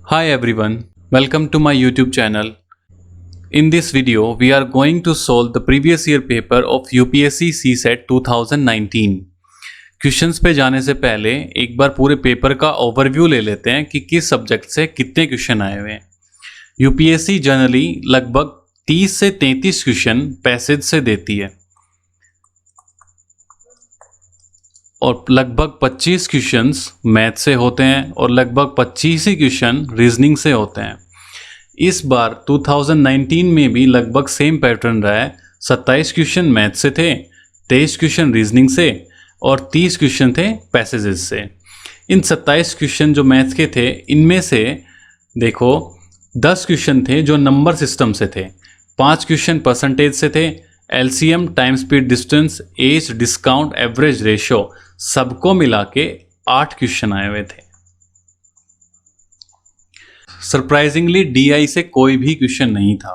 Hi everyone, welcome to my YouTube channel. In this video, we are going to solve the previous year paper of UPSC CSET 2019. Questions पे जाने से पहले एक बार पूरे paper का overview ले लेते हैं कि किस सब्जेक्ट से कितने क्वेश्चन आए हुए हैं। यूपीएससी जनरली लगभग 30 से 33 क्वेश्चन पैसेज से देती है और लगभग 25 क्वेश्चंस मैथ से होते हैं और लगभग 25 ही क्वेश्चन रीजनिंग से होते हैं। इस बार 2019 में भी लगभग सेम पैटर्न रहा है। 27 क्वेश्चन मैथ से थे, 23 क्वेश्चन रीजनिंग से और 30 क्वेश्चन थे पैसेजेस से। इन 27 क्वेश्चन जो मैथ के थे, इनमें से देखो 10 क्वेश्चन थे जो नंबर सिस्टम से थे, 5 क्वेश्चन परसेंटेज से थे, LCM, time speed distance, age, discount, average ratio, सबको मिला के 8 क्वेश्चन आए हुए थे। सरप्राइजिंगली डीआई से कोई भी क्वेश्चन नहीं था।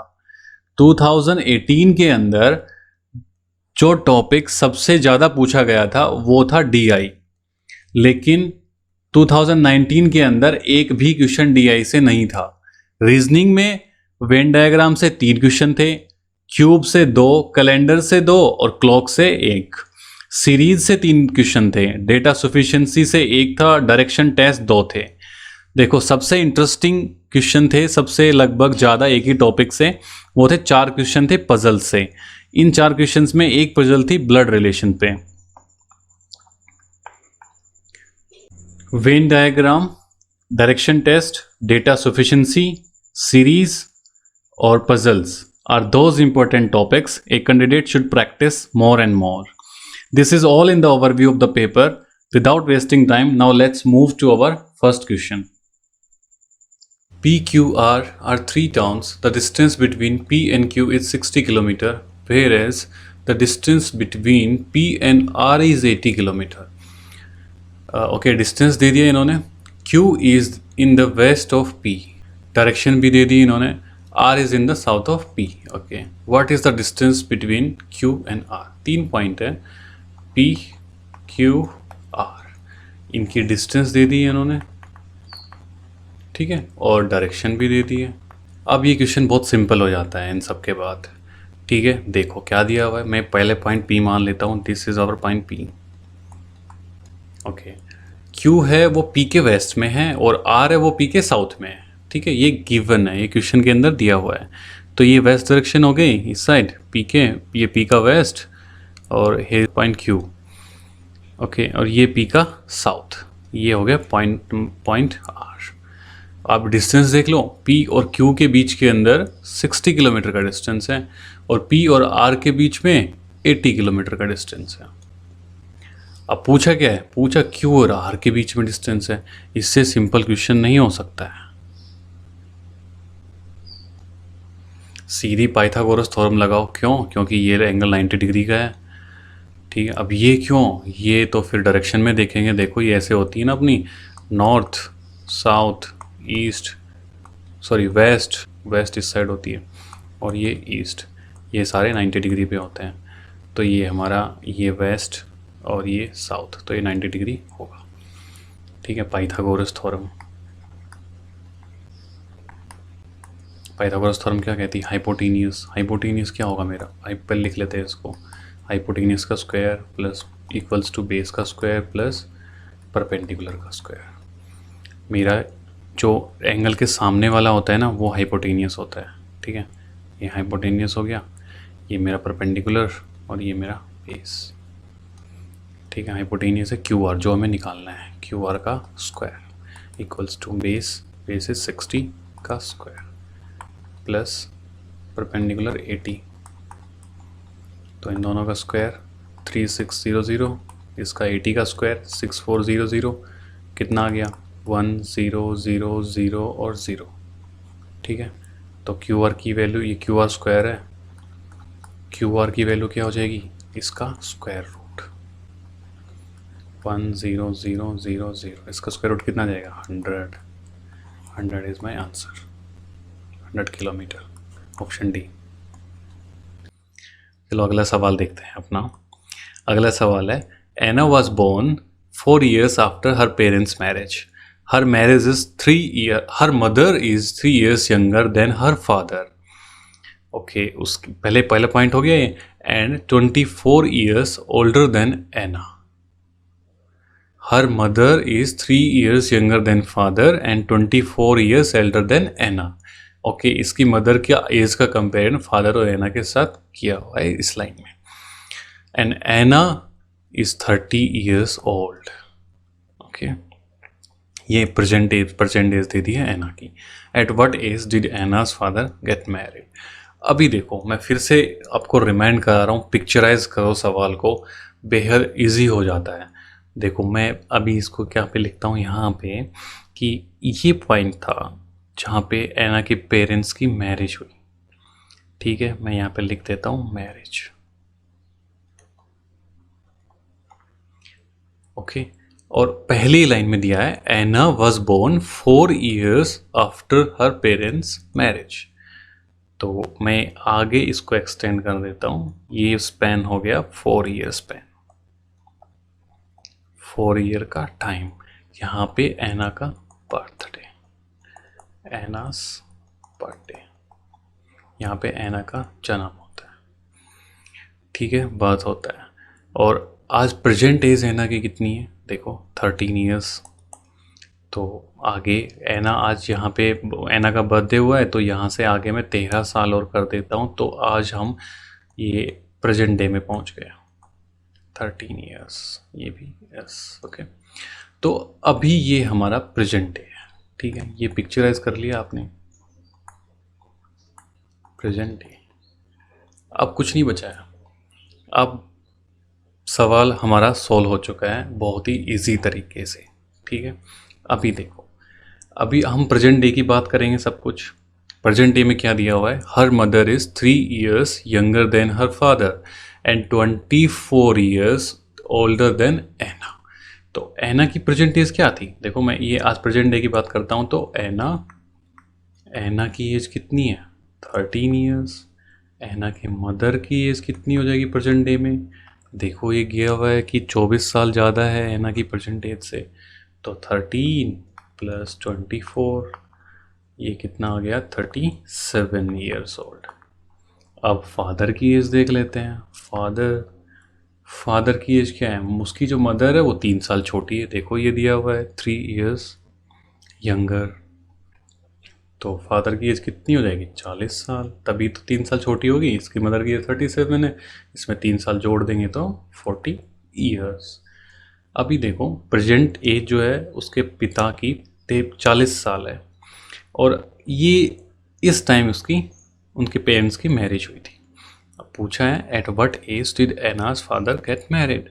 2018 के अंदर जो टॉपिक सबसे ज़्यादा पूछा गया था वो था डीआई, लेकिन 2019 के अंदर एक भी क्वेश्चन डीआई से नहीं था। रीजनिंग में वेन डायग्राम से 3 क्वेश्चन थे, क्यूब से 2, कैलेंडर से 2 और क्लॉक से 1। सीरीज से 3 क्वेश्चन थे, डेटा सफिशिएंसी से 1 था, डायरेक्शन टेस्ट 2 थे। देखो सबसे इंटरेस्टिंग क्वेश्चन थे, सबसे लगभग ज़्यादा एक ही टॉपिक से, वो थे 4 क्वेश्चन थे पजल से। इन 4 क्वेश्चंस में एक पजल थी ब्लड रिलेशन पे। Venn diagram, direction test, data sufficiency, series और puzzles are those important topics a candidate should practice more and more. This is all in the overview of the paper. Without wasting time, now let's move to our first question. PQR are 3 towns. The distance between P and Q is 60 km, whereas the distance between P and R is 80 km. Okay, distance दे दिया इन्होंने। Q is in the west of P. Direction भी दे दी इन्होंने। R is in the south of P. Okay. What is the distance between Q and R? 3 point है, P, Q, R. इनकी distance दे दी है इन्होंने, ठीक है, और डायरेक्शन भी दे दी है। अब ये क्वेश्चन बहुत सिंपल हो जाता है इन सब के बाद, ठीक है। देखो क्या दिया हुआ है, मैं पहले पॉइंट P मान लेता हूँ। This is our point P। Okay, Q है वो P के वेस्ट में है और R है वो P के साउथ में है, ठीक है। ये गिवन है, ये क्वेश्चन के अंदर दिया हुआ है। तो ये वेस्ट डायरेक्शन हो गई इस साइड P के, ये P का वेस्ट और ये पॉइंट Q, ओके, और ये P का साउथ। ये हो गया पॉइंट R। आप डिस्टेंस देख लो, P और Q के बीच के अंदर 60 किलोमीटर का डिस्टेंस है और P और R के बीच में 80 किलोमीटर का डिस्टेंस है। अब पूछा क्या है, पूछा Q और R के बीच में डिस्टेंस है। इससे सिंपल क्वेश्चन नहीं हो सकता है। सीधी पाइथागोरस थ्योरम लगाओ। क्यों? क्योंकि ये एंगल 90 डिग्री का है, ठीक है। अब ये क्यों, ये तो फिर डायरेक्शन में देखेंगे। देखो ये ऐसे होती है ना अपनी, north, south, east, sorry west इस साइड होती है और ये ईस्ट, ये सारे 90 डिग्री पे होते हैं। तो ये हमारा ये वेस्ट और ये साउथ, तो ये 90 डिग्री होगा, ठीक है। पाइथागोरस थ्योरम, पाइथागोरस थ्योरम क्या कहती है, हाइपोटेन्यूस। हाइपोटेन्यूस क्या होगा मेरा, पहले लिख लेते हैं इसको। हाइपोटेन्यूस का square plus equals to base का स्क्वायर प्लस परपेंडिकुलर का स्क्वायर। मेरा जो एंगल के सामने वाला होता है ना वो हाइपोटेन्यूस होता है, ठीक है। ये हाइपोटेन्यूस हो गया, ये मेरा परपेंडिकुलर और ये मेरा बेस, ठीक है। हाइपोटेन्यूस है क्यू आर, जो हमें निकालना है, क्यू आर का square equals to base is 60 का स्क्वायर प्लस परपेंडिकुलर 80, तो इन दोनों का स्क्वायर 3600, इसका 80 का स्क्वायर 6400, कितना आ गया 1000 और 0, ठीक है। तो क्यू आर की वैल्यू, ये क्यू आर स्क्वायर है, क्यू आर की वैल्यू क्या हो जाएगी, इसका स्क्वायर रूट 10000, इसका स्क्वायर रूट कितना जाएगा 100 is my answer, 100 kilometre, option D. चलो अगला सवाल देखते हैं अपना। अगला सवाल है, Anna was born 4 years after her parents' marriage. Her marriage is 3 year, her mother is 3 years younger than her father. Okay, उसकी पहला पॉइंट हो गया ये। And 24 years older than Anna. Her mother is 3 years younger than father and 24 years elder than Anna. Okay, इसकी mother की as का comparison father और एना के साथ किया हुआ है इस लाइन में। And Anna is 30 years old. Okay, ये प्रेजेंट एज दे दी है एना की। At what age did Anna's father get married. अभी देखो, मैं फिर से आपको रिमाइंड करा रहा हूँ, पिक्चराइज करो सवाल को, बेहद इजी हो जाता है। देखो, मैं अभी इसको क्या पे लिखता हूँ यहाँ पे कि ये पॉइंट था जहाँ पे एना के पेरेंट्स की मैरिज हुई। ठीक है, मैं यहाँ पे लिख देता हूँ मैरिज। ओके, और पहली लाइन में दिया है Anna was born 4 years after her parents marriage. तो मैं आगे इसको एक्सटेंड कर देता हूँ, ये स्पैन हो गया 4 year स्पैन, 4 year का टाइम। यहाँ पे एना का बर्थडे, एनास बर्थडे, यहाँ पे एना का जन्म होता है। ठीक है, बर्थ होता है। और आज प्रेजेंट एज एना की कितनी है, देखो 13 years। तो आगे एना, आज यहाँ पे एना का बर्थडे हुआ है, तो यहाँ से आगे मैं 13 साल और कर देता हूँ, तो आज हम ये प्रेजेंट डे में पहुँच गए, 13 years, ये भी यस। ओके, तो अभी ये हमारा प्रेजेंट डे है। ठीक है, ये पिक्चराइज कर लिया आपने, प्रेजेंट डे। अब कुछ नहीं बचा है, अब सवाल हमारा सॉल्व हो चुका है बहुत ही इजी तरीके से। ठीक है, अभी देखो, अभी हम प्रेजेंट डे की बात करेंगे सब कुछ। प्रेजेंट डे में क्या दिया हुआ है, her mother is 3 years younger than her father and 24 years older than Anna. तो एना की प्रेजेंट एज क्या थी, देखो मैं ये आज प्रेजेंट डे की बात करता हूँ, तो एना की एज कितनी है, 13 years। एना के मदर की एज कितनी हो जाएगी प्रेजेंट डे में, देखो ये गया हुआ है कि 24 साल ज़्यादा है एना की प्रेजेंट एज से, तो 13 + 24, ये कितना आ गया, 37 years ओल्ड। अब फादर की एज देख लेते हैं। फादर की एज क्या है, उसकी जो मदर है वो 3 साल छोटी है, देखो ये दिया हुआ है 3 years यंगर। तो फादर की एज कितनी हो जाएगी, 40 साल, तभी तो 3 साल छोटी होगी। इसकी मदर की एज 37 है, इसमें 3 साल जोड़ देंगे तो 40 years। अभी देखो, प्रेजेंट एज जो है उसके पिता की 40 साल है, और ये इस टाइम उनके पेरेंट्स की मैरिज हुई थी। अब पूछा है at what age did Anna's father get married.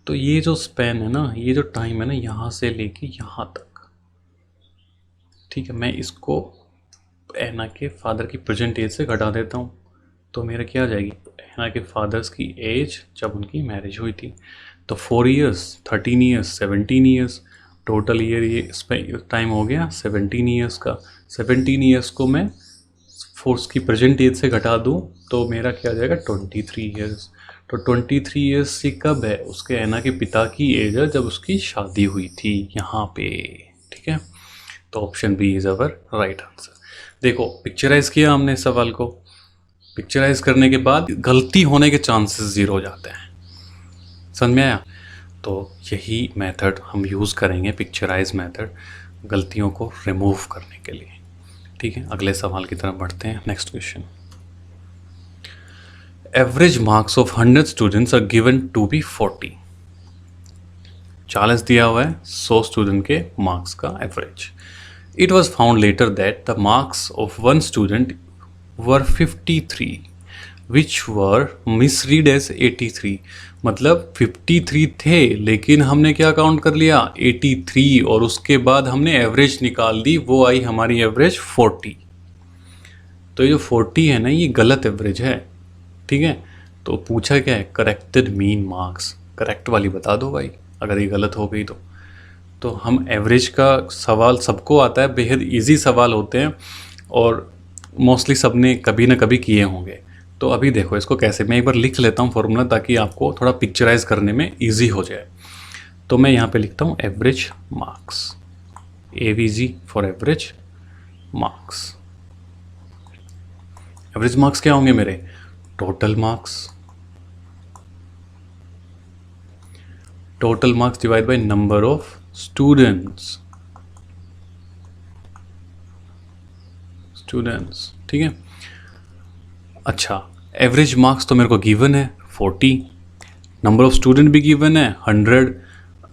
तो ये जो स्पैन है ना, ये जो टाइम है ना, यहाँ से लेके यहाँ तक। ठीक है, मैं इसको एना के फादर की प्रेजेंट एज से घटा देता हूँ, तो मेरा क्या आ जाएगी, एना के फादर्स की एज जब उनकी मैरिज हुई थी। तो 4 years, 13 years, 17 years, total year ये टाइम हो गया 17 years का। 17 years को मैं फोर्स की प्रेजेंट एज से घटा दूँ तो मेरा क्या आ जाएगा, 23 years। तो 23 years से कब है, उसके एना के पिता की एज है जब उसकी शादी हुई थी यहाँ पे। ठीक है, तो option B is our right answer. देखो, पिक्चराइज किया हमने सवाल को, पिक्चराइज करने के बाद गलती होने के चांसेस 0 हो जाते हैं, समझ में आया। तो यही मेथड हम यूज़ करेंगे, पिक्चराइज मेथड, गलतियों को रिमूव करने के लिए। ठीक है, अगले सवाल की तरफ बढ़ते हैं। Next question, average marks of 100 students are given to be 40। 40 दिया हुआ है 100 स्टूडेंट के मार्क्स का average. It was found later that the marks of one student were 53, which were misread as 83। मतलब 53 थे, लेकिन हमने क्या काउंट कर लिया, 83, और उसके बाद हमने एवरेज निकाल दी, वो आई हमारी एवरेज 40। तो ये जो 40 है ना, ये गलत एवरेज है। ठीक है, तो पूछा क्या है, करेक्टेड मीन मार्क्स, करेक्ट वाली बता दो भाई अगर ये गलत हो गई तो हम एवरेज का सवाल सबको आता है, बेहद इजी सवाल होते हैं, और मोस्टली सबने कभी ना कभी किए होंगे। तो अभी देखो इसको कैसे, मैं एक बार लिख लेता हूँ फॉर्मूला, ताकि आपको थोड़ा पिक्चराइज करने में इजी हो जाए। तो मैं यहाँ पे लिखता हूँ average marks. AVG for average marks. Average marks क्या होंगे मेरे? Total marks, total marks divide by number of students, ठीक है। अच्छा, एवरेज मार्क्स तो मेरे को गिवन है 40, नंबर ऑफ स्टूडेंट भी गिवन है 100।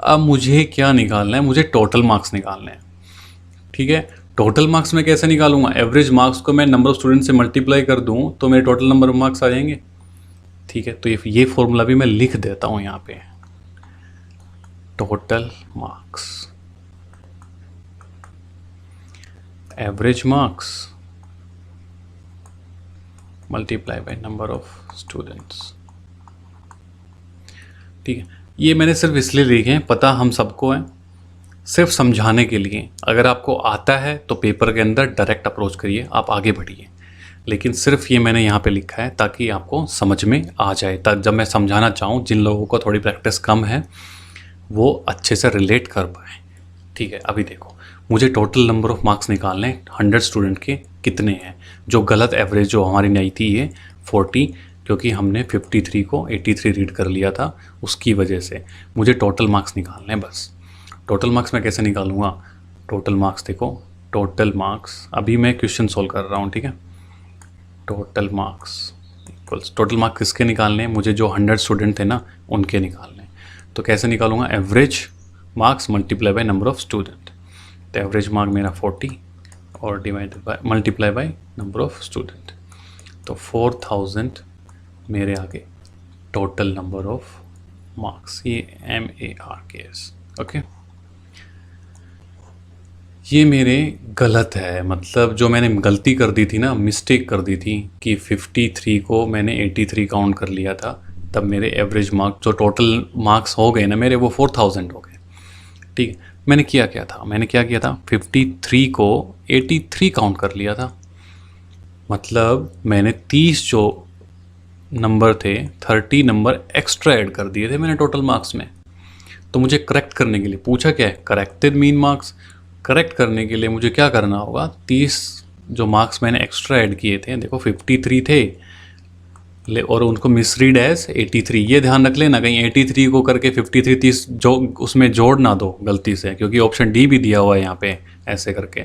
अब मुझे क्या निकालना है? मुझे टोटल मार्क्स निकालने हैं, ठीक है। टोटल मार्क्स में कैसे निकालूंगा? एवरेज मार्क्स को मैं नंबर ऑफ स्टूडेंट से मल्टीप्लाई कर दूं तो मेरे टोटल नंबर ऑफ मार्क्स आ जाएंगे, ठीक है। तो ये फॉर्मूला भी मैं लिख देता हूं यहाँ पे, total marks, average marks multiply by number of students, ठीक है। ये मैंने सिर्फ इसलिए लिखे हैं, पता हम सबको है, सिर्फ समझाने के लिए। अगर आपको आता है तो पेपर के अंदर डायरेक्ट अप्रोच करिए, आप आगे बढ़िए, लेकिन सिर्फ ये मैंने यहाँ पे लिखा है ताकि आपको समझ में आ जाए, ताकि जब मैं समझाना चाहूँ जिन लोगों को थोड़ी प्रैक्टिस कम है वो अच्छे से रिलेट कर पाए, ठीक है। अभी देखो, मुझे टोटल नंबर ऑफ मार्क्स निकालने हैं 100 स्टूडेंट के कितने हैं। जो गलत एवरेज जो हमारी नहीं थी ये 40, क्योंकि हमने 53 को 83 रीड कर लिया था, उसकी वजह से मुझे टोटल मार्क्स निकालने हैं बस। टोटल मार्क्स मैं कैसे निकालूंगा? टोटल मार्क्स देखो, टोटल मार्क्स अभी मैं क्वेश्चन सोल्व कर रहा हूँ, ठीक है। Total marks equals, total marks किसके निकालने हैं? मुझे जो 100 स्टूडेंट थे ना उनके निकालने हैं। तो कैसे निकालूंगा? Average marks multiply by number of student. तो एवरेज मार्क मेरा 40 और divided by multiply by number of student, तो 4000 मेरे आगे टोटल नंबर ऑफ मार्क्स, ये MARKS, ओके। ये मेरे गलत है, मतलब जो मैंने गलती कर दी थी ना, मिस्टेक कर दी थी कि 53 को मैंने 83 काउंट कर लिया था, तब मेरे एवरेज मार्क्स जो टोटल मार्क्स हो गए ना मेरे, वो 4000 हो गए, ठीक है। मैंने किया क्या था? मैंने क्या किया था? 53 को 83 काउंट कर लिया था, मतलब मैंने 30 जो नंबर थे 30 नंबर एक्स्ट्रा ऐड कर दिए थे मैंने टोटल मार्क्स में। तो मुझे करेक्ट करने के लिए पूछा क्या है? Corrected mean marks. करेक्ट करने के लिए मुझे क्या करना होगा? 30 जो मार्क्स मैंने एक्स्ट्रा ऐड किए थे, देखो 53 थे और उनको मिसरीड एज 83, ये ध्यान रख लेना, कहीं 83 को करके 53 30 जो उसमें जोड़ ना दो गलती से, क्योंकि ऑप्शन डी भी दिया हुआ है यहाँ पे ऐसे करके।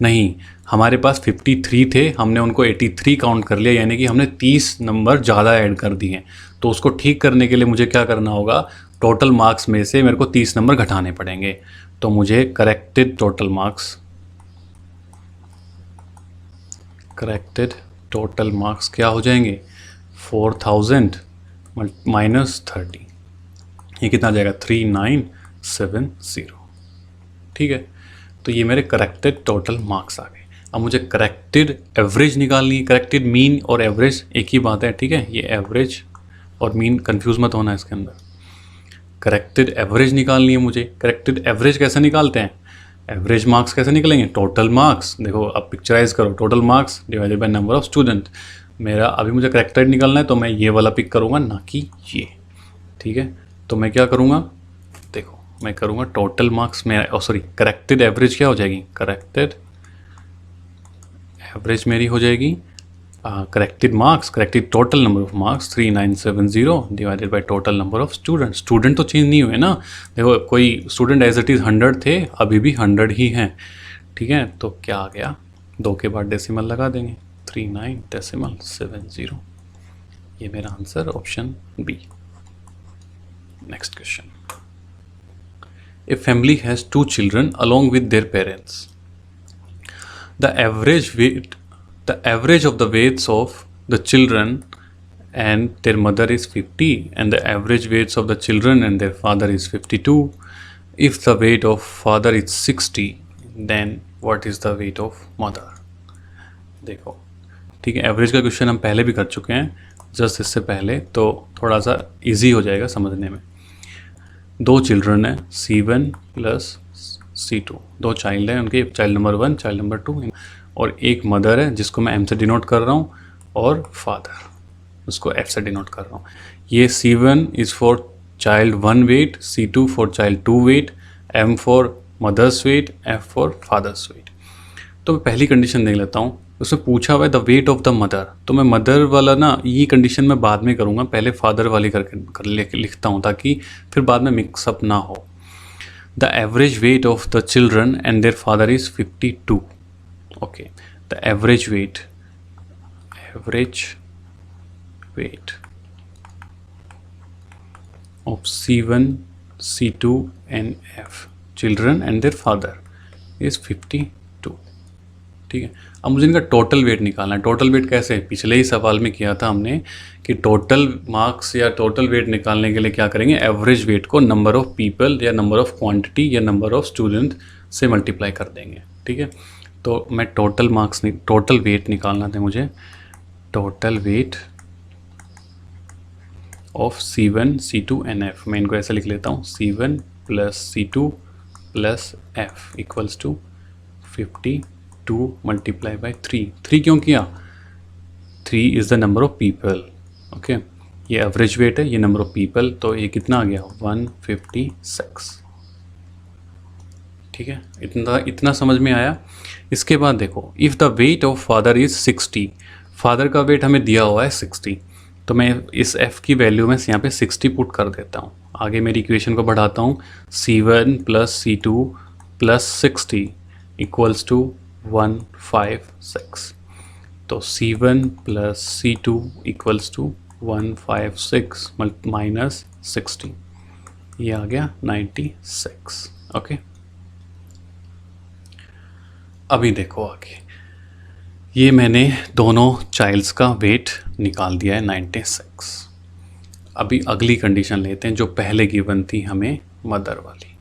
नहीं, हमारे पास 53 थे, हमने उनको 83 काउंट कर लिया, यानी कि हमने 30 नंबर ज़्यादा ऐड कर दिए। तो उसको ठीक करने के लिए मुझे क्या करना होगा? टोटल मार्क्स में से मेरे को 30 नंबर घटाने पड़ेंगे। तो मुझे करेक्टेड टोटल मार्क्स क्या हो जाएंगे? 4000 माइनस 30, ये कितना आ जाएगा? 3970, ठीक है। तो ये मेरे करेक्टेड टोटल मार्क्स आ गए। अब मुझे करेक्टेड एवरेज निकालनी है। करेक्टेड मीन और एवरेज एक ही बात है, ठीक है। ये एवरेज और मीन कंफ्यूज मत होना इसके अंदर। करेक्टेड एवरेज निकालनी है मुझे। करेक्टेड एवरेज कैसे निकालते हैं? एवरेज मार्क्स कैसे निकलेंगे? टोटल मार्क्स, देखो अब पिक्चराइज करो, total marks divided by number of student. मेरा अभी मुझे करेक्टेड निकालना है तो मैं ये वाला पिक करूँगा, ना कि ये, ठीक है। तो मैं क्या करूँगा? देखो मैं करूँगा टोटल मार्क्स में, सॉरी करेक्टेड एवरेज क्या हो जाएगी? करेक्टेड एवरेज मेरी हो जाएगी corrected marks, corrected total number of marks 3970 divided by total number of student. Student तो चेंज नहीं हुए ना, देखो कोई स्टूडेंट एज इट इज़ 100 थे, अभी भी 100 ही हैं, ठीक है। तो क्या आ गया? 2 के बाद डेसिमल लगा देंगे, 39.70। ये मेरा answer option B. Next question. A family has 2 children along with their parents. The average of the weights of the children and their mother is 50, and the average weights of the children and their father is 52. If the weight of father is 60, then what is the weight of mother? देखो ठीक है, average का question हम पहले भी कर चुके हैं जस्ट इससे पहले, तो थोड़ा सा इजी हो जाएगा समझने में। 2 चिल्ड्रन है, C1 प्लस C2, 2 चाइल्ड हैं, उनके चाइल्ड नंबर 1 चाइल्ड नंबर 2, और एक मदर है जिसको मैं M से डिनोट कर रहा हूँ, और फादर उसको F से डिनोट कर रहा हूँ। ये C1 is for child 1 weight, C2 for child 2 weight, M for mother's weight, F for father's weight. तो मैं पहली कंडीशन देख लेता हूँ। उसमें पूछा हुआ है the weight of the mother, तो मैं मदर वाला ना ये कंडीशन मैं बाद में करूँगा, पहले फादर वाली लिखता हूँ ताकि फिर बाद में मिक्सअप ना हो। The average weight of the children and their father is 52। Okay, the average weight of C1, C2 and F children and their father is 52। ठीक है, अब मुझे इनका टोटल वेट निकालना है। टोटल वेट कैसे, पिछले ही सवाल में किया था हमने कि टोटल मार्क्स या टोटल वेट निकालने के लिए क्या करेंगे, एवरेज वेट को नंबर ऑफ पीपल या नंबर ऑफ क्वांटिटी या नंबर ऑफ स्टूडेंट से मल्टीप्लाई कर देंगे। ठीक है, तो मैं टोटल वेट निकालना था मुझे। Total weight of C1, C2 and F, मैं इनको ऐसा लिख लेता हूँ, C1 plus C2 plus F equals to 52 multiply by 3। 3 क्यों किया, 3 is the number of people. Okay, ये एवरेज वेट है, ये नंबर ऑफ पीपल, तो ये कितना आ गया 156। ठीक है, इतना समझ में आया। इसके बाद देखो, if the weight of father is 60, father का वेट हमें दिया हुआ है 60, तो मैं इस F की वैल्यू में यहाँ पे 60 पुट कर देता हूँ। आगे मेरी इक्वेशन को बढ़ाता हूँ, C1 plus C2 plus 60 equals to 156। तो C1 plus C2 equals to 156 minus 60, ये आ गया 96। ओके, अभी देखो आगे, ये मैंने दोनों चाइल्ड्स का वेट निकाल दिया है 96। अभी अगली कंडीशन लेते हैं जो पहले गिवन थी हमें मदर वाली।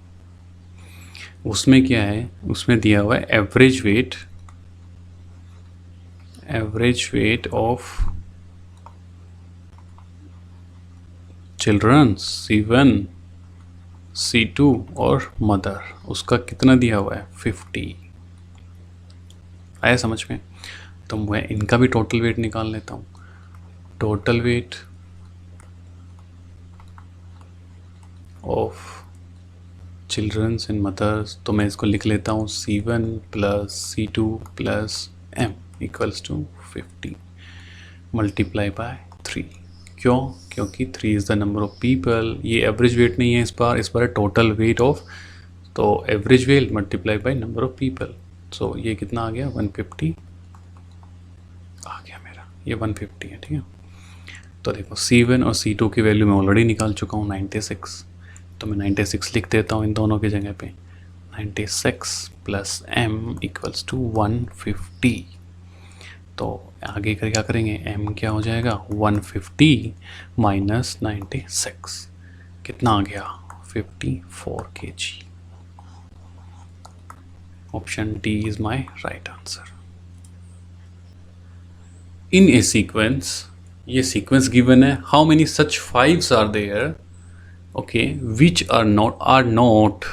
उसमें क्या है, उसमें दिया हुआ है average weight of children C1, C2 और मदर, उसका कितना दिया हुआ है 50। आया समझ में, तो मैं इनका भी टोटल वेट निकाल लेता हूँ। Total weight of children's and mothers, तो मैं इसको लिख लेता हूँ C1 plus C2 plus M equals to 50 multiply by 3। क्यों, क्योंकि 3 is the number of people. ये एवरेज वेट नहीं है इस बार है टोटल वेट ऑफ, तो average weight multiply by number of people. So ये कितना आ गया 150 आ गया मेरा, ये 150 है। ठीक है, तो देखो C1 और C2 की वैल्यू मैं ऑलरेडी निकाल चुका हूँ 96, तो मैं 96 लिख देता हूँ इन दोनों की जगह पे। 96 प्लस M इक्वल्स टू 150। तो आगे कर क्या करेंगे, M क्या हो जाएगा 150 माइनस 96, कितना आ गया 54 kg। Option D is my right answer. In a sequence, ये सीक्वेंस गिवन है, how many such 5s are there, okay, which are not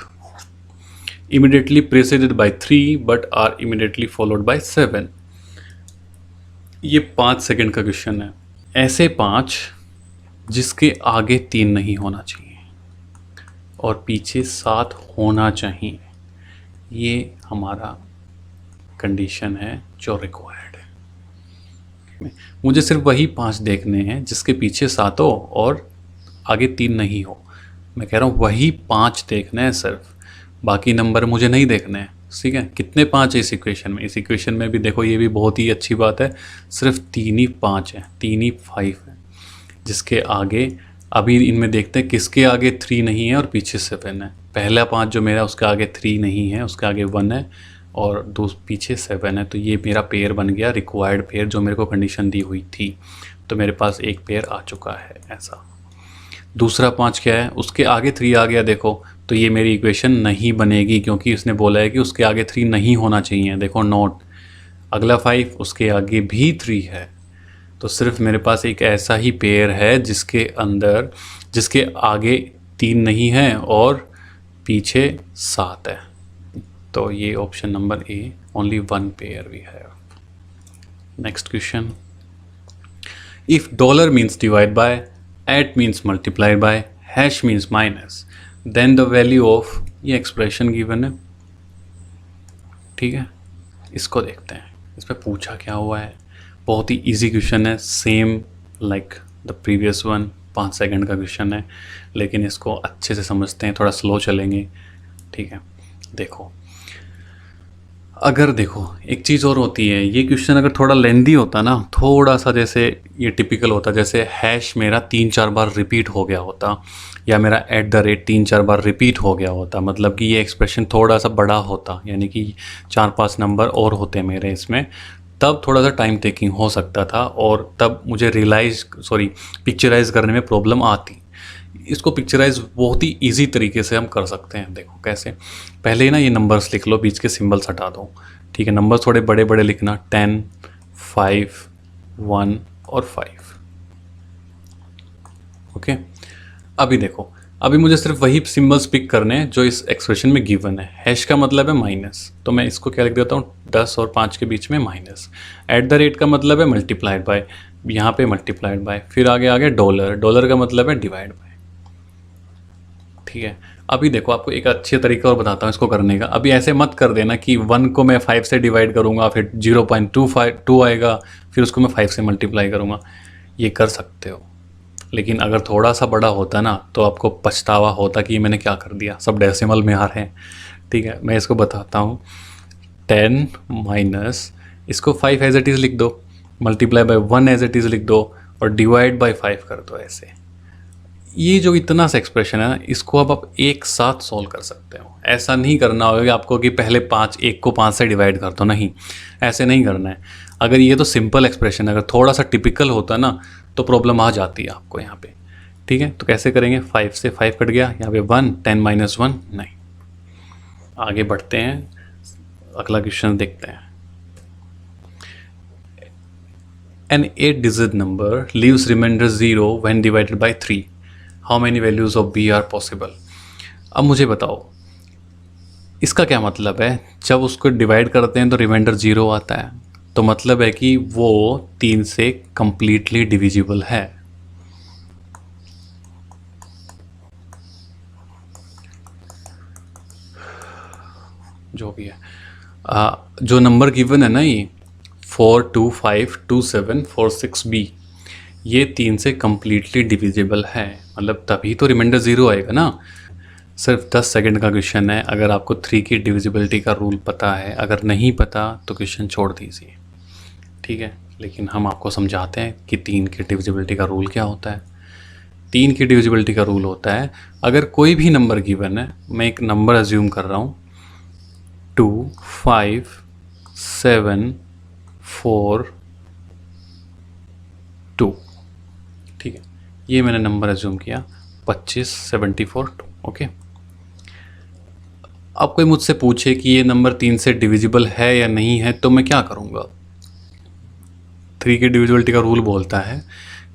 immediately preceded by 3 but are immediately followed by 7। ये 5 second का question है। ऐसे 5 जिसके आगे 3 नहीं होना चाहिए और पीछे 7 होना चाहिए, ये हमारा कंडीशन है जो रिक्वायर्ड है। मुझे सिर्फ वही 5 देखने हैं जिसके पीछे 7 हो और आगे 3 नहीं हो। मैं कह रहा हूँ वही 5 देखने हैं सिर्फ, बाकी नंबर मुझे नहीं देखने हैं। ठीक है, कितने 5 है इस इक्वेशन में, इस इक्वेशन में भी देखो, ये भी बहुत ही अच्छी बात है, सिर्फ 3 ही 5 है, 3 ही 5 है। जिसके आगे, अभी इनमें देखते हैं किसके आगे 3 नहीं है और पीछे 7 है। पहला 5 जो मेरा, उसके आगे 3 नहीं है, उसके आगे 1 है और पीछे 7 है। तो ये मेरा पेयर बन गया, रिक्वायर्ड पेयर, जो मेरे को कंडीशन दी हुई थी। तो मेरे पास एक पेयर आ चुका है ऐसा। दूसरा 5 क्या है, उसके आगे 3 आ गया देखो, तो ये मेरी इक्वेशन नहीं बनेगी क्योंकि इसने बोला है कि उसके आगे 3 नहीं होना चाहिए। देखो नोट, अगला 5 उसके आगे भी 3 है, तो सिर्फ मेरे पास एक ऐसा ही पेयर है जिसके आगे 3 नहीं है और पीछे 7 है। तो ये option number A, only 1 pair we have. Next question, if dollar means divide by, at means multiply by, hash means minus, then the value of, ये एक्सप्रेशन गिवन है, ठीक है, इसको देखते हैं इसमें पूछा क्या हुआ है। बहुत ही इजी क्वेश्चन है, same like the previous one, 5 second का क्वेश्चन है, लेकिन इसको अच्छे से समझते हैं, थोड़ा स्लो चलेंगे। ठीक है, देखो अगर देखो एक चीज़ और होती है, ये क्वेश्चन अगर थोड़ा लेंदी होता ना, थोड़ा सा जैसे ये टिपिकल होता, जैसे हैश मेरा 3-4 बार रिपीट हो गया होता, या मेरा @ 3-4 बार रिपीट हो गया होता, मतलब कि ये एक्सप्रेशन थोड़ा सा बड़ा होता, यानी कि 4-5 नंबर और होते मेरे इसमें, तब थोड़ा सा टाइम टेकिंग हो सकता था और तब मुझे पिक्चराइज करने में प्रॉब्लम आती। इसको पिक्चराइज बहुत ही इजी तरीके से हम कर सकते हैं। देखो कैसे, पहले ही ना ये नंबर्स लिख लो, बीच के सिंबल्स हटा दो। ठीक है, नंबर्स थोड़े बड़े बड़े लिखना, 10, 5, 1 और 5। ओके, अभी देखो, अभी मुझे सिर्फ वही सिंबल्स पिक करने हैं जो इस एक्सप्रेशन में गिवन है। हैश का मतलब है माइनस, तो मैं इसको क्या लिख देता हूँ, 10 और 5 के बीच में माइनस। @ का मतलब है मल्टीप्लाइड बाय, यहाँ पे मल्टीप्लाइड बाय, फिर आगे आगे डॉलर, डॉलर का मतलब है डिवाइड बाय। ठीक है, अभी देखो आपको एक अच्छे तरीका और बताता हूँ इसको करने का। अभी ऐसे मत कर देना कि 1 को मैं 5 से डिवाइड करूँगा, फिर 0.2 आएगा, फिर उसको मैं 5 से मल्टीप्लाई करूँगा। ये कर सकते हो, लेकिन अगर थोड़ा सा बड़ा होता ना तो आपको पछतावा होता कि मैंने क्या कर दिया, सब डेसिमल में आ रहे हैं। ठीक है, मैं इसको बताता हूँ, 10 माइनस, इसको 5 एज इट इज़ लिख दो, multiply by 1 as it is लिख दो, और डिवाइड बाय 5 कर दो। ऐसे ये जो इतना सा एक्सप्रेशन है ना, इसको अब आप एक साथ सॉल्व कर सकते हो। ऐसा नहीं करना होगा कि आपको कि पहले 1 को 5 से डिवाइड कर दो, नहीं, ऐसे नहीं करना है। अगर ये तो सिंपल एक्सप्रेशन, अगर थोड़ा सा टिपिकल होता ना तो प्रॉब्लम आ जाती है आपको यहाँ पे। ठीक है, तो कैसे करेंगे, 5 से 5 कट गया, यहाँ पे 1, 10 माइनस 1 नहीं। आगे बढ़ते हैं, अगला क्वेश्चन देखते हैं। An 8-digit number leaves remainder 0 when divided by 3. How many values of b are possible? अब मुझे बताओ इसका क्या मतलब है। जब उसको डिवाइड करते हैं तो रिमाइंडर 0 आता है, तो मतलब है कि वो 3 से कंप्लीटली डिविजिबल है। जो भी है, जो नंबर गिवन है ना, ये 4, 2, 5, 2, 7, 4, 6b, ये 3 से कम्प्लीटली डिविजिबल है, मतलब तभी तो रिमाइंडर 0 आएगा ना। सिर्फ 10 सेकंड का क्वेश्चन है। अगर आपको 3 की डिविजिबिलिटी का रूल पता है, अगर नहीं पता तो क्वेश्चन छोड़ दीजिए। ठीक है, लेकिन हम आपको समझाते हैं कि 3 की डिविजिबिलिटी का रूल क्या होता है। 3 की डिविजिबिलिटी का रूल होता है, अगर कोई भी नंबर गिवन है, मैं एक नंबर अज्यूम कर रहा हूँ, 2, 5, 7, 4, 2। ठीक है, ये मैंने नंबर अज्यूम किया, 25, 74, 2। ओके, अब कोई मुझसे पूछे कि ये नंबर 3 से डिविजिबल है या नहीं है, तो मैं क्या करूँगा। 3 की डिविजिबिलिटी का रूल बोलता है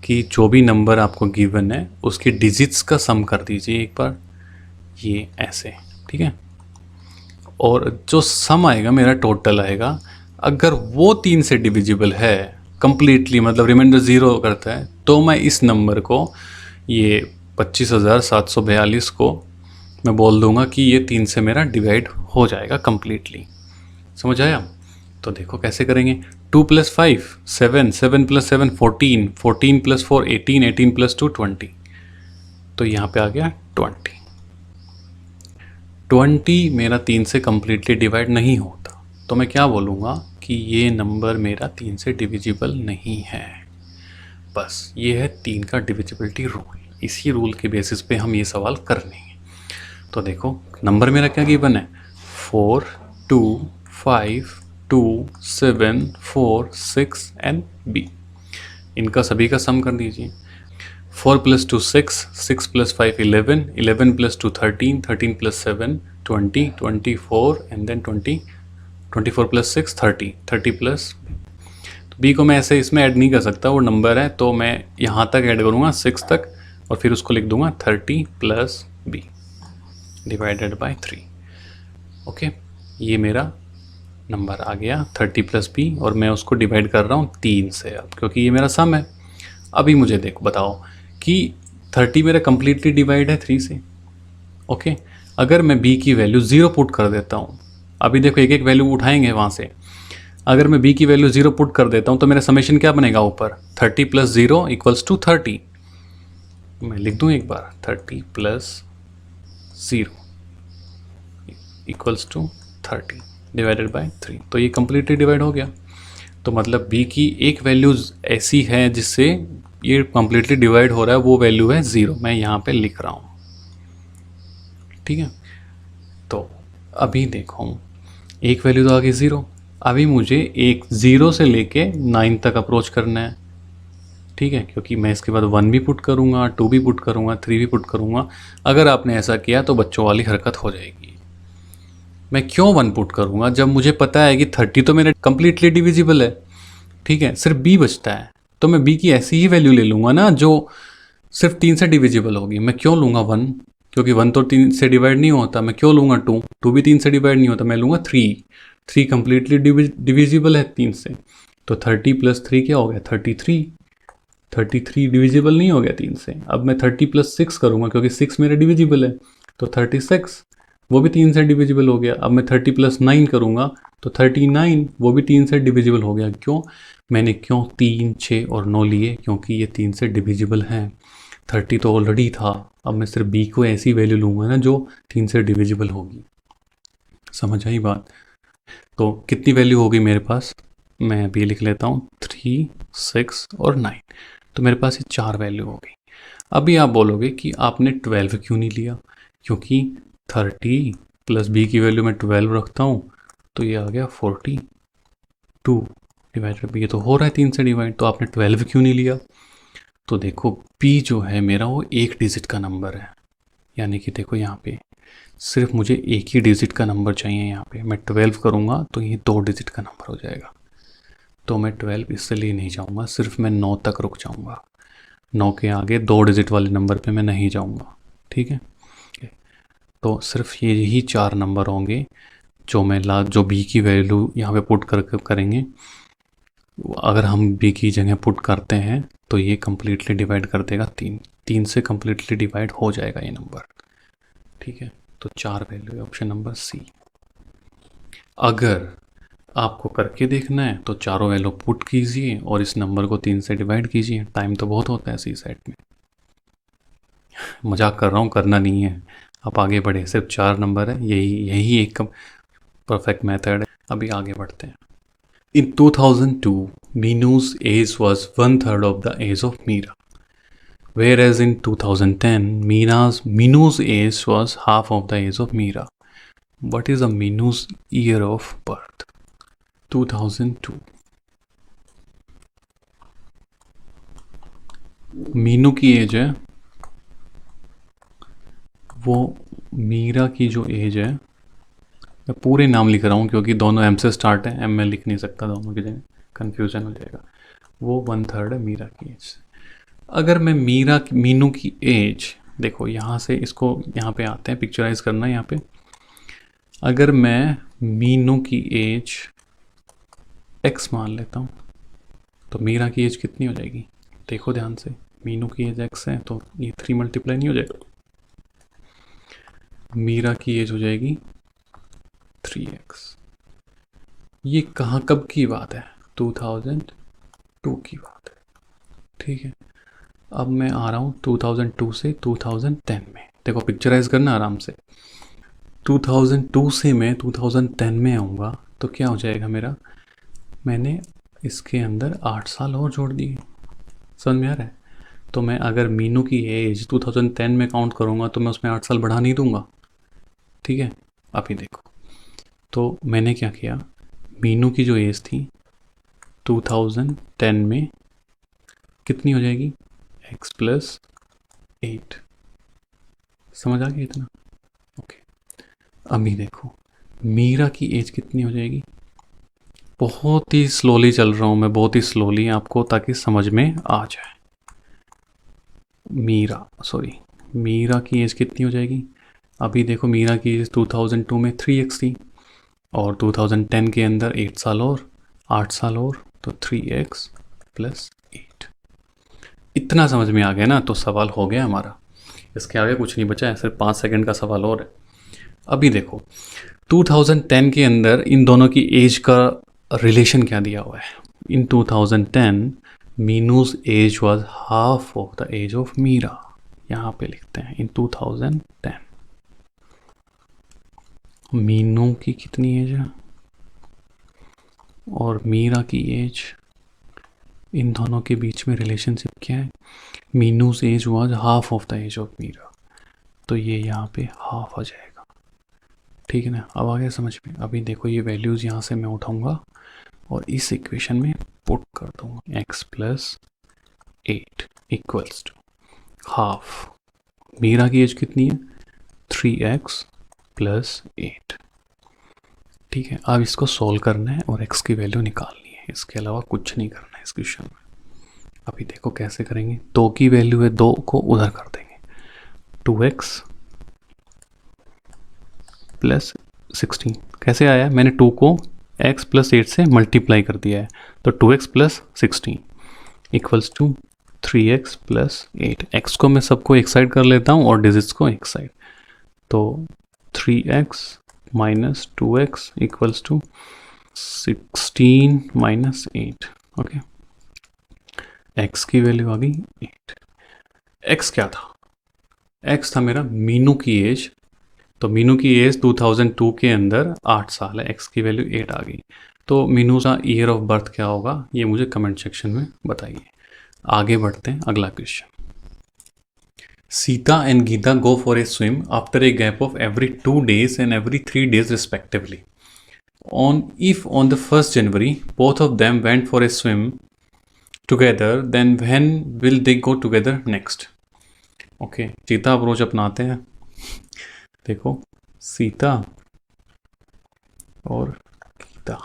कि जो भी नंबर आपको गिवन है उसकी डिजिट्स का सम कर दीजिए एक बार, ये ऐसे। ठीक है, और जो सम आएगा मेरा टोटल आएगा, अगर वो 3 से डिविजिबल है कंप्लीटली, मतलब रिमाइंडर 0 करता है, तो मैं इस नंबर को, ये 25,742 को मैं बोल दूंगा कि ये 3 से मेरा डिवाइड हो जाएगा कंप्लीटली। समझ आया? तो देखो कैसे करेंगे। 2 + 5 7, 7 + 7 14, 14 + 4 18, 18 + 2 20। तो यहाँ पे आ गया 20। 20 मेरा 3 से कम्प्लीटली डिवाइड नहीं होता, तो मैं क्या बोलूँगा कि ये नंबर मेरा 3 से डिविजिबल नहीं है। बस ये है 3 का डिविजिबिलिटी रूल। इसी रूल के बेसिस पे हम ये सवाल कर लेंगे। तो देखो नंबर मेरा क्या गिवन है, 4, 2, 5, 2, 7, 4, 6 एंड b। इनका सभी का सम कर दीजिए। 4 + 2 6, 6 + 5 11, 11 + 2 13, 13 + 7 20, 24 एंड देन 20, 24 + 6 30, 30 प्लस b को मैं ऐसे इसमें ऐड नहीं कर सकता, वो नंबर है, तो मैं यहाँ तक ऐड करूँगा 6 तक, और फिर उसको लिख दूँगा 30 + b डिवाइडेड बाय 3। ओके, ये मेरा नंबर आ गया 30 + b, और मैं उसको डिवाइड कर रहा हूँ 3 से अब, क्योंकि ये मेरा सम है। अभी मुझे देखो बताओ कि 30 मेरा कम्प्लीटली डिवाइड है 3 से। ओके, अगर मैं b की वैल्यू 0 पुट कर देता हूँ अभी देखो एक एक वैल्यू उठाएंगे वहाँ से। अगर मैं b की वैल्यू 0 पुट कर देता हूँ तो मेरा समेशन क्या बनेगा ऊपर, 30 + 0 = 30। मैं लिख दूँ एक बार, 30 + 0 = 30 डिवाइडेड बाय 3। तो ये कम्प्लीटली डिवाइड हो गया। तो मतलब b की एक वैल्यू ऐसी है जिससे ये कम्प्लीटली डिवाइड हो रहा है, वो वैल्यू है 0। मैं यहाँ पे लिख रहा हूँ, ठीक है। तो अभी देखो एक वैल्यू तो आ गई 0। अभी मुझे एक 0 से लेके 9 तक अप्रोच करना है, ठीक है, क्योंकि मैं इसके बाद 1 भी पुट करूँगा, 2 भी पुट करूँगा, 3 भी पुट करूँगा। अगर आपने ऐसा किया तो बच्चों वाली हरकत हो जाएगी। मैं क्यों 1 पुट करूँगा जब मुझे पता है कि 30 तो मेरा कम्प्लीटली डिविजिबल है, ठीक है, सिर्फ b बचता है। तो मैं b की ऐसी ही वैल्यू ले लूँगा ना जो सिर्फ 3 से डिविजिबल होगी। मैं क्यों लूँगा 1, क्योंकि 1 तो 3 से डिवाइड नहीं होता। मैं क्यों लूँगा 2, 2 भी 3 से डिवाइड नहीं होता। मैं लूँगा 3, 3 कम्प्लीटली डिविजिबल है 3 से। तो 30 + 3 क्या हो गया, 33। 33 डिविजिबल नहीं हो गया 3 से। अब मैं 30 + 6 करूँगा क्योंकि 6 मेरा डिविजिबल है, तो 36, वो भी 3 से डिविजिबल हो गया। अब मैं 30 + 9 करूँगा तो 39, वो भी 3 से डिविजिबल हो गया। क्यों, मैंने क्यों 3, 6 और 9 लिए, क्योंकि ये 3 से डिविजिबल हैं। 30 तो ऑलरेडी था, अब मैं सिर्फ b को ऐसी वैल्यू लूँगा ना जो 3 से डिविजिबल होगी। समझ आई बात। तो कितनी वैल्यू होगी मेरे पास, मैं अभी लिख लेता हूँ 3, 6 और 9। तो मेरे पास ये 4 वैल्यू हो गई। अभी आप बोलोगे कि आपने 12 क्यों नहीं लिया, क्योंकि 30 + b की वैल्यू मैं 12 रखता हूँ तो ये आ गया 42 डिवाइडेड, ये तो हो रहा है 3 से डिवाइड। तो आपने 12 क्यों नहीं लिया, तो देखो b जो है मेरा वो एक डिजिट का नंबर है, यानी कि देखो यहाँ पे सिर्फ मुझे एक ही डिजिट का नंबर चाहिए। यहाँ पे मैं 12 करूँगा तो ये 2 डिजिट का नंबर हो जाएगा। तो मैं 12 इसलिए नहीं जाऊँगा, सिर्फ मैं 9 तक रुक जाऊँगा। 9 के आगे 2 डिजिट वाले नंबर पे मैं नहीं जाऊँगा, ठीक है। तो सिर्फ ये यही 4 नंबर होंगे जो b की वैल्यू यहाँ पे पुट करेंगे। अगर हम b की जगह पुट करते हैं तो ये कम्प्लीटली डिवाइड कर देगा 3 से कम्प्लीटली डिवाइड हो जाएगा ये नंबर, ठीक है। तो 4 वैल्यू है, ऑप्शन नंबर सी। अगर आपको करके देखना है तो चारों वैल्यू पुट कीजिए और इस नंबर को 3 से डिवाइड कीजिए। टाइम तो बहुत होता है सी सेट में, मजाक कर रहा हूँ, करना नहीं है। आप आगे बढ़े, सिर्फ 4 नंबर है, यही एक परफेक्ट मेथड है। अभी आगे बढ़ते हैं। इन 2002 मीनू's as was 1/3 of the age of Meera, whereas in 2010 Meenu's age was half of the age of Meera. What is the Meenu's year of birth? 2002। Meenu की एज है, वो मीरा की जो एज है, मैं पूरे नाम लिख रहा हूँ क्योंकि दोनों एम से स्टार्ट है, एम में लिख नहीं सकता दोनों की जगह, कन्फ्यूजन हो जाएगा। वो 1/3 है मीरा की एज। अगर मैं मीनू की एज, देखो यहाँ से इसको यहाँ पे आते हैं, पिक्चराइज करना है यहाँ पे। अगर मैं मीनू की एज x मान लेता हूँ तो मीरा की एज कितनी हो जाएगी, देखो ध्यान से। मीनू की एज x है तो ये 3 मल्टीप्लाई नहीं हो जाएगा, मीरा की एज हो जाएगी 3x। ये कहाँ कब की बात है, 2002 की बात है, ठीक है। अब मैं आ रहा हूँ 2002 से 2010 में। देखो पिक्चराइज करना आराम से। 2002 से मैं 2010 में आऊँगा तो क्या हो जाएगा मेरा, मैंने इसके अंदर 8 साल और जोड़ दिए। समझ में आ रहा है। तो मैं अगर मीनू की एज 2010 में काउंट करूँगा तो मैं उसमें 8 साल बढ़ा नहीं दूंगा, ठीक है। अभी देखो, तो मैंने क्या किया, मीनू की जो एज थी 2010 में कितनी हो जाएगी, x + 8। समझ आ गया इतना, ओके। अभी देखो मीरा की एज कितनी हो जाएगी। बहुत ही स्लोली चल रहा हूँ मैं, बहुत ही स्लोली आपको, ताकि समझ में आ जाए। मीरा की एज कितनी हो जाएगी। अभी देखो मीरा की एज 2002 में 3x थी और 2010 के अंदर 8 साल और 8 साल और, तो 3x + 8। इतना समझ में आ गया ना, तो सवाल हो गया हमारा। इसके आगे कुछ नहीं बचा है, सिर्फ 5 सेकंड का सवाल और है। अभी देखो 2010 के अंदर इन दोनों की एज का रिलेशन क्या दिया हुआ है? In 2010 Meenu's age was half of the age of Meera. यहाँ पे लिखते हैं इन 2010 मीनू की कितनी एज है और मीरा की एज, इन दोनों के बीच में रिलेशनशिप क्या है? Meenu's age was half of the age of Meera, तो ये यहाँ पे हाफ आ जाएगा। ठीक है ना, अब आ गया समझ में। अभी देखो ये वैल्यूज़ यहाँ से मैं उठाऊंगा और इस इक्वेशन में पुट कर दूंगा x plus 8 equals to half. Meera की एज कितनी है? 3x plus 8। ठीक है, अब इसको सॉल्व करना है और x की वैल्यू निकालनी है, इसके अलावा कुछ नहीं करना है इस क्वेश्चन में। अभी देखो कैसे करेंगे। 2 की वैल्यू है, 2 को उधर कर देंगे, 2x प्लस 16। कैसे आया? मैंने 2 को x प्लस 8 से मल्टीप्लाई कर दिया है, तो 2x plus 16 equals to 3x plus 8। x को मैं सबको एक साइड कर लेता हूँ और डिजिट्स को एक साइड, तो 3x minus 2x equals to 16 minus 8। Okay, x की वैल्यू आ गई 8। x क्या था? x था मेरा मीनू की एज, तो मीनू की एज 2002 के अंदर 8 साल है, x की वैल्यू 8 आ गई। तो मीनू का ईयर ऑफ बर्थ क्या होगा ये मुझे कमेंट सेक्शन में बताइए। आगे बढ़ते हैं, अगला question. Sita and Gita go for a swim after a gap of every 2 days and every 3 days respectively. On the 1st January both of them went for a swim together, then when will they go together next? Okay, Sita approach अपनाते हैं। देखो सीता और गीता,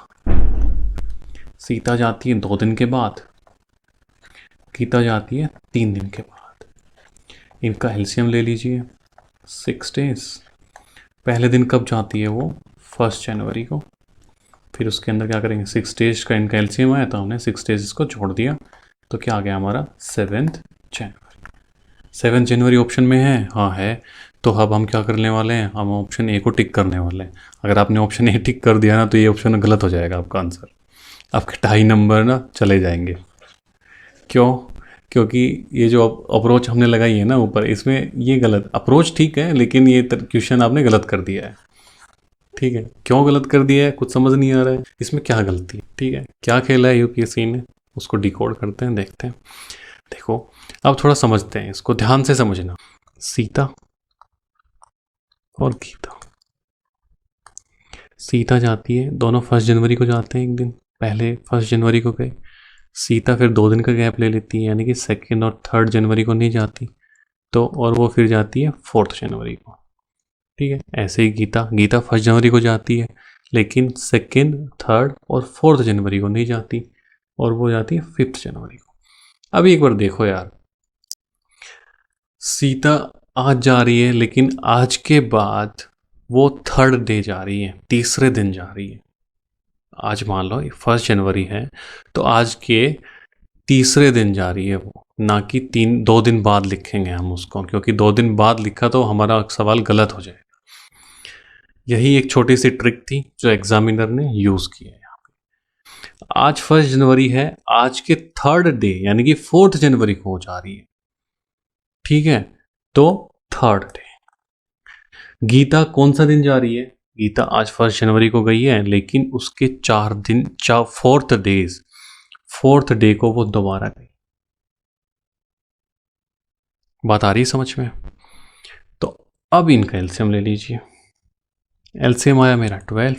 सीता जाती है 2 दिन के बाद, गीता जाती है 3 दिन के बाद। इनका एलसीएम ले लीजिए, 6 days। पहले दिन कब जाती है वो? 1 जनवरी को। फिर उसके अंदर क्या करेंगे? 6 days का इनका एलसीएम आया, तो हमने 6 days इसको छोड़ दिया, तो क्या आ गया हमारा? 7 जनवरी। 7 जनवरी ऑप्शन में है? हाँ है। तो अब हम क्या करने वाले हैं? हम ऑप्शन ए को टिक करने वाले हैं। अगर आपने ऑप्शन ए टिक कर दिया ना तो ये ऑप्शन गलत हो जाएगा आपका आंसर, आपके 2.5 नंबर ना चले जाएंगे। क्यों? क्योंकि ये जो अप्रोच हमने लगाई है ना ऊपर, इसमें ये गलत अप्रोच, ठीक है, लेकिन ये क्वेश्चन आपने गलत कर दिया है। ठीक है, क्यों गलत कर दिया है कुछ समझ नहीं आ रहा है, इसमें क्या गलती है? ठीक है, क्या खेला है यूपीएससी ने, उसको डिकोड करते हैं, देखते हैं। देखो अब थोड़ा समझते हैं, इसको ध्यान से समझना। सीता और गीता, सीता जाती है, दोनों 1 जनवरी को जाते हैं, एक दिन पहले 1 जनवरी को गए। सीता फिर 2 दिन का गैप ले लेती है, यानी कि 2 और 3 जनवरी को नहीं जाती, तो और वो फिर जाती है 4 जनवरी को। ठीक है, ऐसे ही गीता 1 जनवरी को जाती है, लेकिन 2, 3 और 4 जनवरी को नहीं जाती, और वो जाती है 5 जनवरी को। अभी एक बार देखो यार, सीता आज जा रही है, लेकिन आज के बाद वो 3rd डे जा रही है, तीसरे दिन जा रही है। आज मान लो 1 जनवरी है, तो आज के तीसरे दिन जा रही है वो, ना कि 2 दिन बाद लिखेंगे हम उसको, क्योंकि 2 दिन बाद लिखा तो हमारा सवाल गलत हो जाएगा। यही एक छोटी सी ट्रिक थी जो एग्जामिनर ने यूज की है यहाँ पे। आज 1 जनवरी है, आज के 3rd डे यानी कि 4th जनवरी को जा रही है। ठीक है, तो 3rd डे। गीता कौन सा दिन जा रही है? गीता आज 1 जनवरी को गई है, लेकिन उसके 4 दिन 4th डे को वो दोबारा गई। बात आ रही समझ में? तो अब इनका एलसीएम ले लीजिए। एलसीएम आया मेरा 12।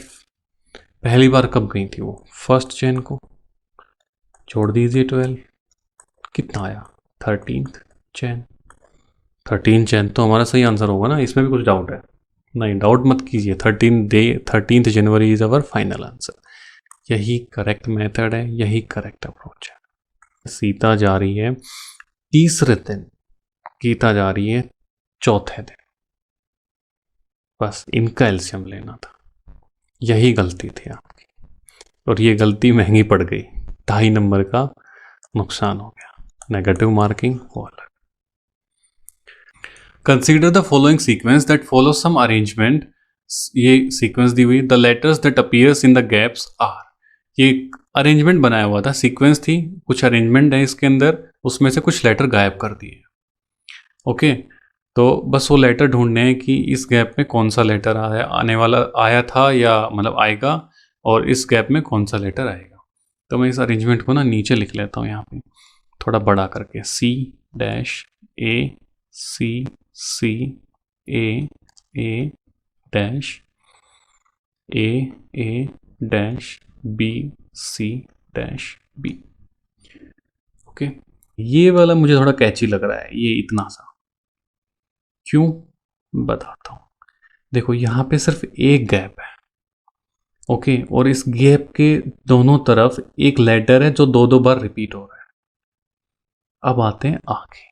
पहली बार कब गई थी वो? 1 जन को, जोड़ दीजिए 12, कितना आया? 13 जन। 13 जन तो हमारा सही आंसर होगा ना, इसमें भी कुछ डाउट है? नहीं, डाउट मत कीजिए। 13 जनवरी इज अवर फाइनल आंसर। यही करेक्ट मेथड है, यही करेक्ट अप्रोच है। सीता जा रही है तीसरे दिन, गीता जा रही है चौथे दिन। बस इनका एलसीएम लेना था, यही गलती थी आपकी, और ये गलती महंगी पड़ गई। 2.5 नंबर का नुकसान हो गया, नेगेटिव मार्किंग वो अलग। Consider the following sequence that follows some arrangement ये सीक्वेंस दी हुई, the letters that appears in the gaps are, ये अरेंजमेंट बनाया हुआ था, सीक्वेंस थी, कुछ अरेंजमेंट है इसके अंदर, उसमें से कुछ लेटर गायब कर दिए। ओके, तो बस वो लेटर ढूंढने हैं कि इस गैप में कौन सा लेटर आने वाला आया था या मतलब आएगा, और इस गैप में कौन सा लेटर आएगा। तो मैं इस अरेंजमेंट को ना नीचे लिख लेता हूँ यहाँ पे थोड़ा बड़ा करके, C dash A C C A dash A dash B C dash B। Okay, ये वाला मुझे थोड़ा कैची लग रहा है, ये इतना सा, क्यों बताता हूँ। देखो यहाँ पे सिर्फ एक गैप है, ओके, और इस गैप के दोनों तरफ एक लेटर है जो दो बार रिपीट हो रहा है। अब आते हैं आगे,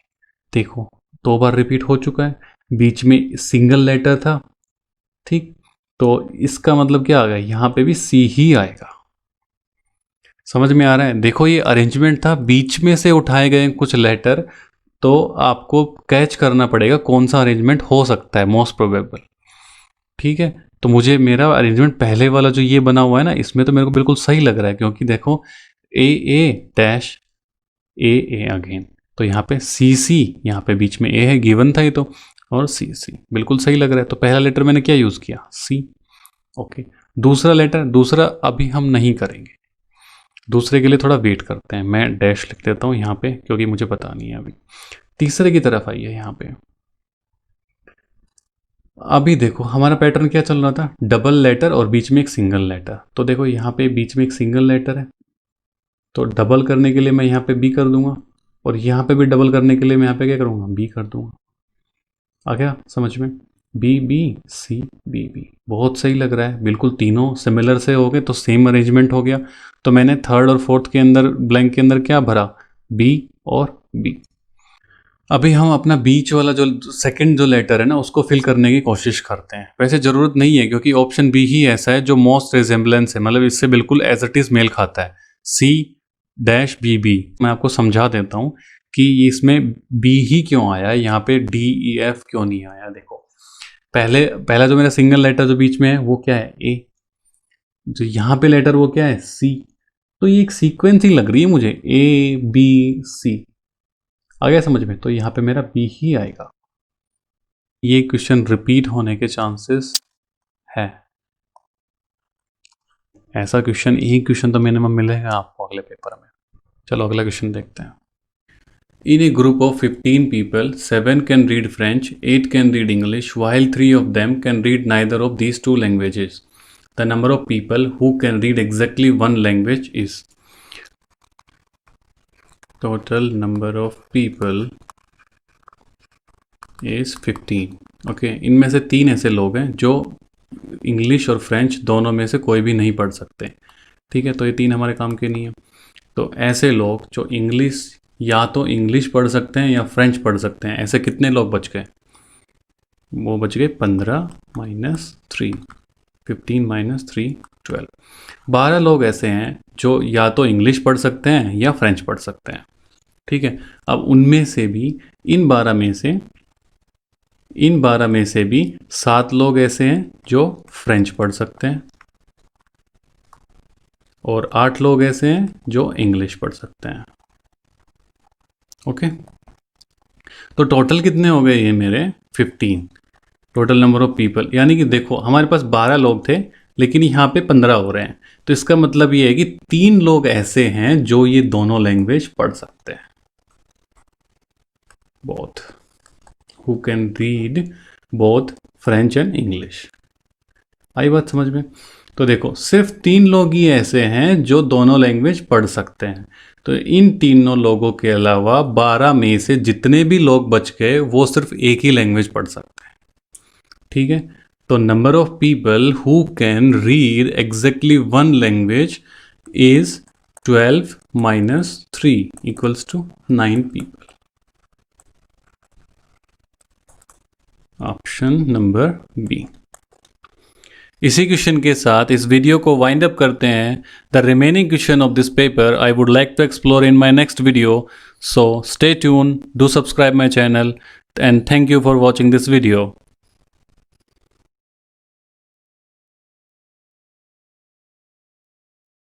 देखो 2 बार रिपीट हो चुका है, बीच में सिंगल लेटर था, ठीक, तो इसका मतलब क्या आ गया, यहाँ पे भी C ही आएगा। समझ में आ रहा है। देखो ये अरेंजमेंट था, बीच में से उठाए गए कुछ लेटर, तो आपको कैच करना पड़ेगा कौन सा अरेंजमेंट हो सकता है मोस्ट प्रोबेबल। ठीक है, तो मुझे मेरा अरेंजमेंट पहले वाला जो ये बना हुआ है ना, इसमें तो मेरे को बिल्कुल सही लग रहा है, क्योंकि देखो ए डैश ए अगेन, तो यहाँ पे सी सी, यहाँ पे बीच में ए है, गिवन था ये तो, और सी सी बिल्कुल सही लग रहा है। तो पहला लेटर मैंने क्या यूज़ किया, सी। ओके, दूसरा लेटर, दूसरा अभी हम नहीं करेंगे, दूसरे के लिए थोड़ा वेट करते हैं, मैं डैश लिख देता हूँ यहाँ पे क्योंकि मुझे पता नहीं है अभी। तीसरे की तरफ आइए यहाँ पे, अभी देखो हमारा पैटर्न क्या चल रहा था, डबल लेटर और बीच में एक सिंगल लेटर। तो देखो यहाँ पे बीच में एक सिंगल लेटर है, तो डबल करने के लिए मैं यहाँ पे बी कर दूंगा, और यहाँ पे भी डबल करने के लिए मैं यहाँ पे क्या करूँगा, बी कर दूंगा। आ गया समझ में, B B C B B, बहुत सही लग रहा है, बिल्कुल तीनों सिमिलर से हो गए, तो सेम अरेंजमेंट हो गया। तो मैंने थर्ड और फोर्थ के अंदर ब्लैंक के अंदर क्या भरा, बी और बी। अभी हम अपना बीच वाला जो सेकंड जो लेटर है ना, उसको फिल करने की कोशिश करते हैं। वैसे ज़रूरत नहीं है, क्योंकि ऑप्शन बी ही ऐसा है जो मोस्ट रिजेम्बलेंस है, मतलब इससे बिल्कुल एज इट इज़ मेल खाता है, सी डैश बी बी। मैं आपको समझा देता हूँ कि इसमें बी ही क्यों आया, यहाँ पे डी ई एफ क्यों नहीं आया। देखो पहला जो मेरा सिंगल लेटर जो बीच में है वो क्या है, ए, जो यहाँ पे लेटर वो क्या है, सी। तो ये एक सीक्वेंस ही लग रही है मुझे, ए बी सी, आ गया समझ में। तो यहाँ पे मेरा बी ही आएगा। ये क्वेश्चन रिपीट होने के चांसेस है, ऐसा क्वेश्चन, एक क्वेश्चन तो मिनिमम मिलेगा आपको अगले पेपर में। चलो अगला क्वेश्चन देखते हैं। In a group of 15 people, 7 can read French, 8 can read English, while 3 of them can read neither of these two languages. The number of people who can read exactly one language is. Total number of people is 15. Okay, इनमें से 3 ऐसे लोग हैं जो English और French दोनों में से कोई भी नहीं पढ़ सकते। ठीक है, तो ये 3 हमारे काम के नहीं है। तो ऐसे लोग जो इंग्लिश, या तो इंग्लिश पढ़ सकते हैं या फ्रेंच पढ़ सकते हैं, ऐसे कितने लोग बच गए, वो बच गए 15 माइनस 3, 15 माइनस 3 12। 12 लोग ऐसे हैं जो या तो इंग्लिश पढ़ सकते हैं या फ्रेंच पढ़ सकते हैं। ठीक है, अब उनमें से भी इन 12 में से भी 7 लोग ऐसे हैं जो फ्रेंच पढ़ सकते हैं, और 8 लोग ऐसे हैं जो इंग्लिश पढ़ सकते हैं। ओके, तो टोटल कितने हो गए ये मेरे, 15 टोटल नंबर ऑफ पीपल। यानी कि देखो हमारे पास 12 लोग थे, लेकिन यहाँ पे 15 हो रहे हैं, तो इसका मतलब ये है कि 3 लोग ऐसे हैं जो ये दोनों लैंग्वेज पढ़ सकते हैं, both, who can read both French and English. आई बात समझ में। तो देखो सिर्फ 3 लोग ही ऐसे हैं जो दोनों लैंग्वेज पढ़ सकते हैं, तो इन तीनों लोगों के अलावा 12 में से जितने भी लोग बच गए वो सिर्फ एक ही लैंग्वेज पढ़ सकते हैं। ठीक है, तो number of people who can read exactly one language is 12 minus 3 equals to 9 people. Option number B. इसी क्वेश्चन के साथ इस वीडियो को वाइंड अप करते हैं। The remaining question of this paper I would like to explore in my next video, so stay tune, do subscribe my channel, and thank you for watching this video.